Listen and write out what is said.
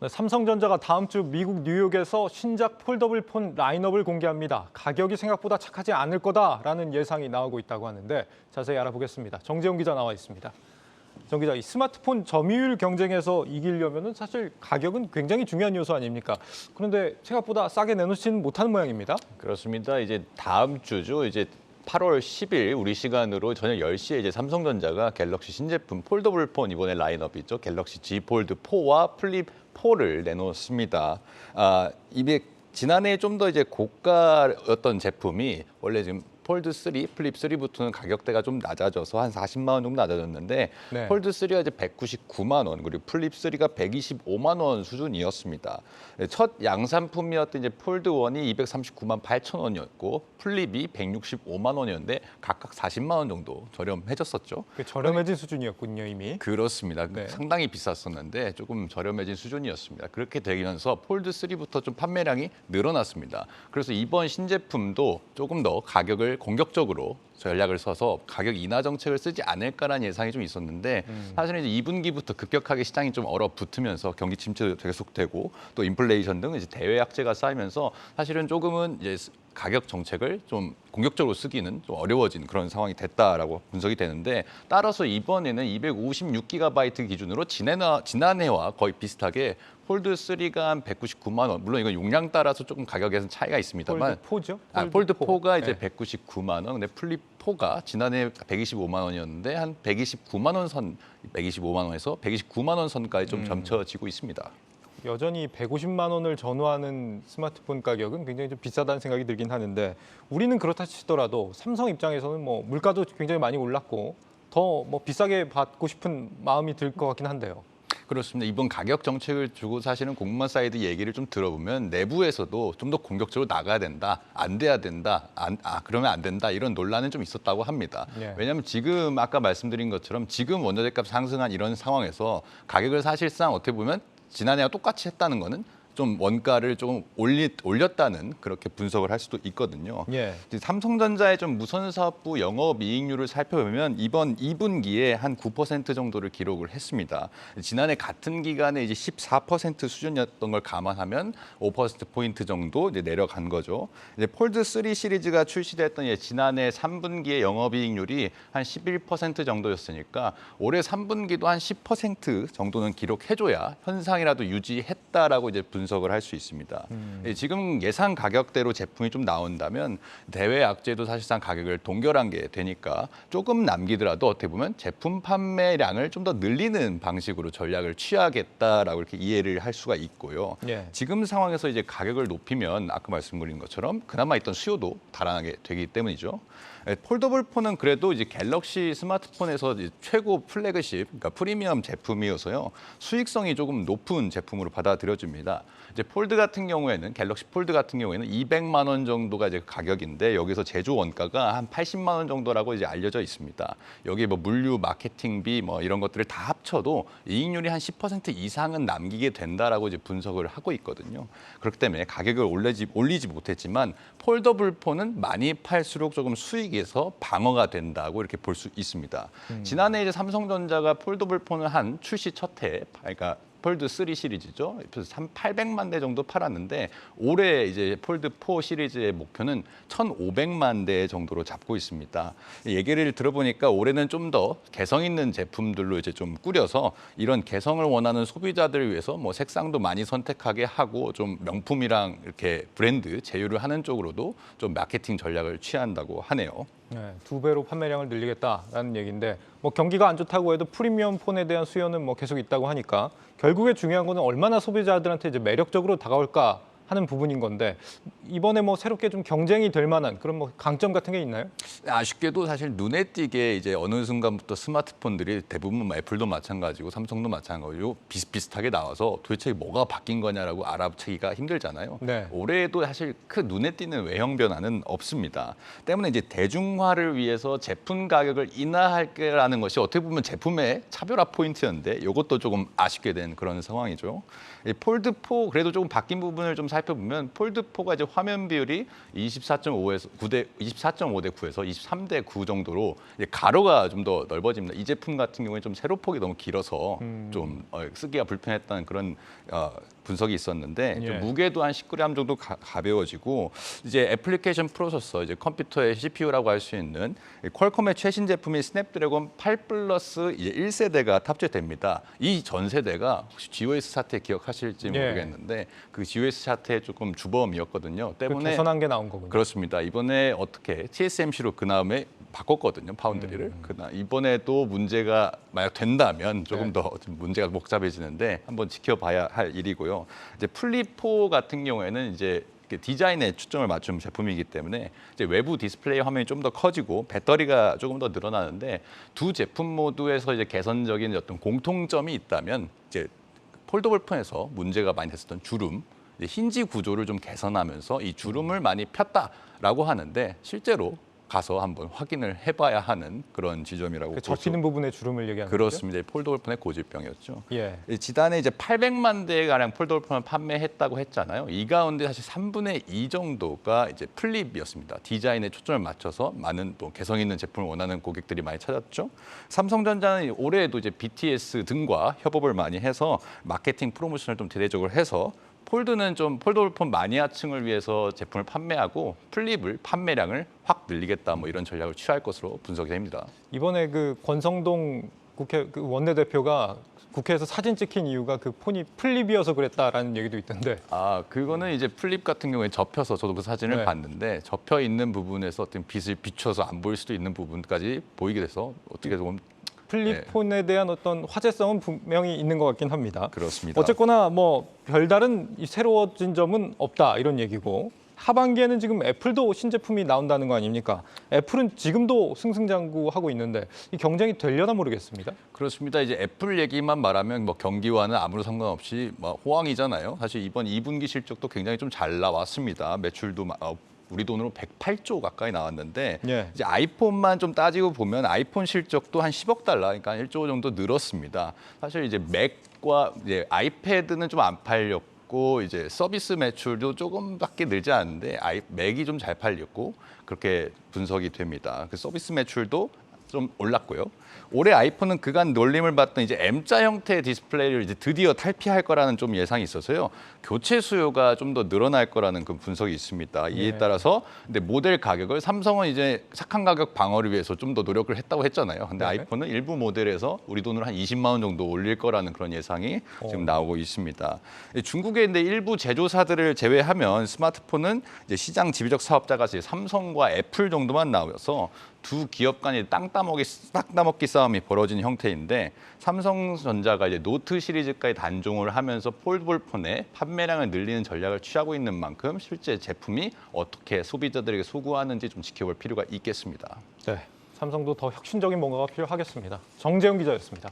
네, 삼성전자가 다음 주 미국 뉴욕에서 신작 폴더블 폰 라인업을 공개합니다. 가격이 생각보다 착하지 않을 거다라는 예상이 나오고 있다고 하는데 자세히 알아보겠습니다. 정재용 기자 나와 있습니다. 정 기자, 이 스마트폰 점유율 경쟁에서 이기려면 사실 가격은 굉장히 중요한 요소 아닙니까? 그런데 생각보다 싸게 내놓지는 못하는 모양입니다. 그렇습니다. 이제 다음 주죠. 이제 8월 10일 우리 시간으로 저녁 10시에 이제 삼성전자가 갤럭시 신제품 폴더블 폰 이번에 라인업이 있죠. 갤럭시 Z 폴드 4와 플립 4를 내놓습니다. 이게 지난해 좀 더 이제 고가였던 제품이 원래 지금 폴드 3, 플립 3부터는 가격대가 좀 낮아져서 한 40만 원 정도 낮아졌는데 네. 폴드 3가 이제 199만 원, 그리고 플립 3가 125만 원 수준이었습니다. 첫 양산품이었던 이제 폴드 1이 239만 8천 원이었고 플립이 165만 원이었는데 각각 40만 원 정도 저렴해졌었죠. 저렴해진 수준이었군요, 이미. 그렇습니다. 네. 상당히 비쌌었는데 조금 저렴해진 수준이었습니다. 그렇게 되면서 폴드 3부터 좀 판매량이 늘어났습니다. 그래서 이번 신제품도 조금 더 가격을 공격적으로 전략을 써서 가격 인하 정책을 쓰지 않을까라는 예상이 좀 있었는데 사실은 이제 2분기부터 급격하게 시장이 좀 얼어붙으면서 경기 침체도 계속되고 또 인플레이션 등 이제 대외 악재가 쌓이면서 사실은 조금은 이제 가격 정책을 좀 공격적으로 쓰기는 좀 어려워진 그런 상황이 됐다라고 분석이 되는데 따라서 이번에는 256GB 기준으로 지난해와 거의 비슷하게 폴드 3가 한 199만 원. 물론 이건 용량 따라서 조금 가격에는 차이가 있습니다만 폴드 4죠? 폴드 4가 이제 네. 199만 원. 근데 플립 4가 지난해 125만 원이었는데 한 129만 원 선, 125만 원에서 129만 원 선까지 좀 점쳐지고 있습니다. 여전히 150만 원을 전후하는 스마트폰 가격은 굉장히 좀 비싸다는 생각이 들긴 하는데 우리는 그렇다 치더라도 삼성 입장에서는 뭐 물가도 굉장히 많이 올랐고 더 뭐 비싸게 받고 싶은 마음이 들 것 같긴 한데요. 그렇습니다. 이번 가격 정책을 두고 사실은 공무원 사이드 얘기를 좀 들어보면 내부에서도 좀 더 공격적으로 나가야 된다, 안 돼야 된다, 그러면 안 된다 이런 논란은 좀 있었다고 합니다. 예. 왜냐하면 지금 아까 말씀드린 것처럼 지금 원자재값 상승한 이런 상황에서 가격을 사실상 어떻게 보면 지난해와 똑같이 했다는 거는 좀 원가를 조금 올렸다는 그렇게 분석을 할 수도 있거든요. 예. 삼성전자의 좀 무선사업부 영업이익률을 살펴보면 이번 2분기에 한 9% 정도를 기록을 했습니다. 지난해 같은 기간에 이제 14% 수준이었던 걸 감안하면 5%포인트 정도 이제 내려간 거죠. 이제 폴드 3 시리즈가 출시됐던 지난해 3분기의 영업이익률이 한 11% 정도였으니까 올해 3분기도 한 10% 정도는 기록해줘야 현상이라도 유지했다라고 이제 분석을 할 수 있습니다. 지금 예상 가격대로 제품이 좀 나온다면 대외 악재도 사실상 가격을 동결한 게 되니까 조금 남기더라도 어떻게 보면 제품 판매량을 좀 더 늘리는 방식으로 전략을 취하겠다라고 이렇게 이해를 할 수가 있고요. 예. 지금 상황에서 이제 가격을 높이면 아까 말씀드린 것처럼 그나마 있던 수요도 달아나게 되기 때문이죠. 폴더블 폰은 그래도 이제 갤럭시 스마트폰에서 이제 최고 플래그십, 그러니까 프리미엄 제품이어서요. 수익성이 조금 높은 제품으로 받아들여집니다. 이제 폴드 같은 경우에는 갤럭시 폴드 같은 경우에는 200만 원 정도가 이제 가격인데 여기서 제조 원가가 한 80만 원 정도라고 이제 알려져 있습니다. 여기 뭐 물류, 마케팅비 뭐 이런 것들을 다 합쳐도 이익률이 한 10% 이상은 남기게 된다라고 이제 분석을 하고 있거든요. 그렇기 때문에 가격을 올리지 못했지만 폴더블 폰은 많이 팔수록 조금 수익에서 방어가 된다고 이렇게 볼 수 있습니다. 지난해 이제 삼성전자가 폴더블 폰을 한 출시 첫 해, 그러니까 폴드 3 시리즈죠. 그래서 800만 대 정도 팔았는데 올해 이제 폴드 4 시리즈의 목표는 1,500만 대 정도로 잡고 있습니다. 얘기를 들어보니까 올해는 좀 더 개성 있는 제품들로 이제 좀 꾸려서 이런 개성을 원하는 소비자들을 위해서 뭐 색상도 많이 선택하게 하고 좀 명품이랑 이렇게 브랜드 제휴를 하는 쪽으로도 좀 마케팅 전략을 취한다고 하네요. 네, 2배로 판매량을 늘리겠다라는 얘기인데 뭐 경기가 안 좋다고 해도 프리미엄 폰에 대한 수요는 뭐 계속 있다고 하니까 결국에 중요한 거는 얼마나 소비자들한테 이제 매력적으로 다가올까 하는 부분인 건데 이번에 뭐 새롭게 좀 경쟁이 될 만한 그런 뭐 강점 같은 게 있나요? 아쉽게도 사실 눈에 띄게 이제 어느 순간부터 스마트폰들이 대부분 뭐 애플도 마찬가지고 삼성도 마찬가지고 비슷비슷하게 나와서 도대체 뭐가 바뀐 거냐라고 알아채기가 힘들잖아요. 네. 올해도 사실 그 눈에 띄는 외형 변화는 없습니다. 때문에 이제 대중화를 위해서 제품 가격을 인하할 거라는 것이 어떻게 보면 제품의 차별화 포인트였는데 이것도 조금 아쉽게 된 그런 상황이죠. 폴드 4 그래도 조금 바뀐 부분을 좀 살펴보면 폴드4가 이제 화면 비율이 24.5에서 9대 24.5대 9에서 23대 9 정도로 이제 가로가 좀 더 넓어집니다. 이 제품 같은 경우에 좀 세로폭이 너무 길어서 좀 쓰기가 불편했다는 그런 분석이 있었는데 예. 좀 무게도 한 10g 정도 가벼워지고 이제 애플리케이션 프로세서 이제 컴퓨터의 CPU라고 할 수 있는 퀄컴의 최신 제품인 스냅드래곤 8 플러스 이제 1세대가 탑재됩니다. 이 전 세대가 혹시 GOS 사태 기억하실지 예. 모르겠는데 그 GOS 사태의 조금 주범이었거든요. 때문에 개선한 게 나온 거군요. 그렇습니다. 이번에 어떻게 TSMC로 그 다음에 바꿨거든요. 파운드리를. 이번에도 문제가 만약 된다면 조금 더 문제가 복잡해지는데 한번 지켜봐야 할 일이고요. 이제 플립4 같은 경우에는 이제 디자인에 초점을 맞춘 제품이기 때문에 이제 외부 디스플레이 화면이 좀 더 커지고 배터리가 조금 더 늘어나는데 두 제품 모두에서 이제 개선적인 어떤 공통점이 있다면 이제 폴더블 폰에서 문제가 많이 됐었던 주름, 이제 힌지 구조를 좀 개선하면서 이 주름을 많이 폈다라고 하는데 실제로 가서 한번 확인을 해봐야 하는 그런 지점이라고 그 볼 수 접히는 부분의 주름을 얘기하는 거죠? 그렇습니다. 폴더블 폰의 고질병이었죠. 예. 지단에 이제 800만 대에 가량 폴더블 폰을 판매했다고 했잖아요. 이 가운데 사실 3분의 2 정도가 이제 플립이었습니다. 디자인에 초점을 맞춰서 많은 또 개성 있는 제품을 원하는 고객들이 많이 찾았죠. 삼성전자는 올해에도 이제 BTS 등과 협업을 많이 해서 마케팅 프로모션을 좀 대대적으로 해서 폴드는 좀 폴더블 폰 마니아층을 위해서 제품을 판매하고 플립을 판매량을 확 늘리겠다 뭐 이런 전략을 취할 것으로 분석이 됩니다. 이번에 그 권성동 국회 그 원내대표가 국회에서 사진 찍힌 이유가 그 폰이 플립이어서 그랬다라는 얘기도 있던데. 아, 그거는 이제 플립 같은 경우에 접혀서 저도 그 사진을 네. 봤는데 접혀 있는 부분에서 어떤 빛을 비춰서 안 보일 수도 있는 부분까지 보이게 돼서 어떻게 보면 플립폰에 대한 어떤 화제성은 분명히 있는 것 같긴 합니다. 그렇습니다. 어쨌거나 뭐 별다른 이 새로워진 점은 없다 이런 얘기고 하반기에는 지금 애플도 신제품이 나온다는 거 아닙니까? 애플은 지금도 승승장구하고 있는데 이 경쟁이 되려나 모르겠습니다. 그렇습니다. 이제 애플 얘기만 말하면 뭐 경기와는 아무런 상관없이 뭐 호황이잖아요. 사실 이번 2분기 실적도 굉장히 좀 잘 나왔습니다. 매출도 우리 돈으로 108조 가까이 나왔는데 예. 이제 아이폰만 좀 따지고 보면 아이폰 실적도 한 10억 달러, 그러니까 1조 정도 늘었습니다. 사실 이제 맥과 이제 아이패드는 좀 안 팔렸고 이제 서비스 매출도 조금밖에 늘지 않는데 맥이 좀 잘 팔렸고 그렇게 분석이 됩니다. 그 서비스 매출도 좀 올랐고요. 올해 아이폰은 그간 놀림을 받던 이제 M자 형태의 디스플레이를 이제 드디어 탈피할 거라는 좀 예상이 있어서요. 교체 수요가 좀 더 늘어날 거라는 그 분석이 있습니다. 이에 따라서 근데 모델 가격을 삼성은 이제 착한 가격 방어를 위해서 좀 더 노력을 했다고 했잖아요. 근데 아이폰은 일부 모델에서 우리 돈으로 한 20만 원 정도 올릴 거라는 그런 예상이 지금 나오고 있습니다. 중국의 근데 일부 제조사들을 제외하면 스마트폰은 이제 시장 지배적 사업자가 이제 삼성과 애플 정도만 나와서 두 기업 간의 땅 따먹기 싸움이 벌어진 형태인데 삼성전자가 이제 노트 시리즈까지 단종을 하면서 폴더블 폰의 판매량을 늘리는 전략을 취하고 있는 만큼 실제 제품이 어떻게 소비자들에게 소구하는지 좀 지켜볼 필요가 있겠습니다. 네, 삼성도 더 혁신적인 뭔가가 필요하겠습니다. 정재영 기자였습니다.